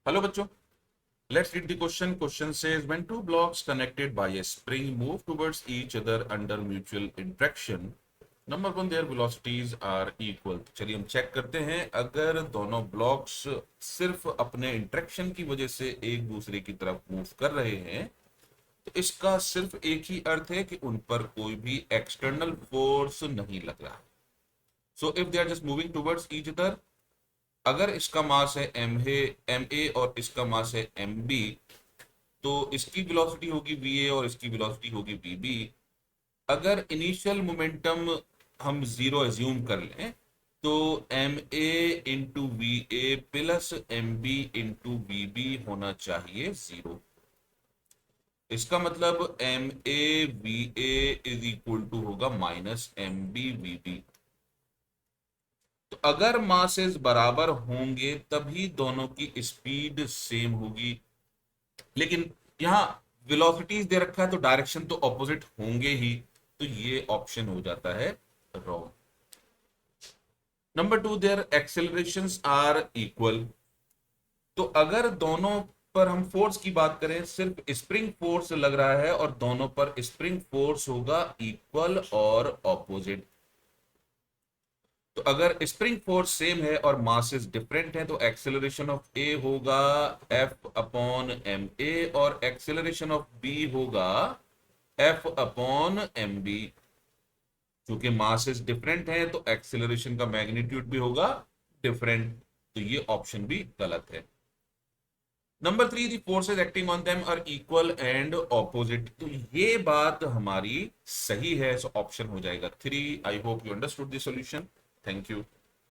Hello बच्चों, let's read the question. Question says when two blocks connected by a spring move towards each other under mutual attraction, number one, their velocities are equal. चलिए हम check करते हैं, अगर दोनों blocks सिर्फ अपने interaction की वजह से एक दूसरे की तरफ मूव कर रहे हैं तो इसका सिर्फ एक ही अर्थ है कि उन पर कोई भी एक्सटर्नल फोर्स नहीं लग रहा। So if they are just moving towards each other, अगर इसका मास है एम ए और इसका मास है एम बी, तो इसकी वेलोसिटी होगी वी ए और इसकी वेलोसिटी होगी वी बी। अगर इनिशियल मोमेंटम हम जीरो एज्यूम कर लें तो m a into v a plus m b into v b होना चाहिए जीरो। इसका मतलब m a v a is equal to होगा minus m b v b. तो अगर मासेस बराबर होंगे तभी दोनों की स्पीड सेम होगी, लेकिन यहाँ वेलोसिटीज दे रखा है तो डायरेक्शन तो ऑपोजिट होंगे ही, तो ये ऑप्शन हो जाता है wrong. Number two, there accelerations are equal. तो अगर दोनों पर हम फोर्स की बात करें, सिर्फ स्प्रिंग फोर्स लग रहा है और दोनों पर स्प्रिंग फोर्स होगा इक्वल और ऑपोजिट। तो अगर स्प्रिंग फोर्स सेम है और मासेस डिफरेंट है तो एक्सेलरेशन ऑफ ए होगा एफ अपॉन एम ए और एक्सेलरेशन ऑफ बी होगा एफ अपॉन एम बी। क्योंकि मासेस डिफरेंट है तो एक्सेलरेशन का मैग्नीट्यूड भी होगा डिफरेंट, तो ये ऑप्शन भी गलत है। Number three, the forces acting on them are equal and opposite. तो ये बात हमारी सही है, सो ऑप्शन हो जाएगा three. I hope you understood the solution. Thank you.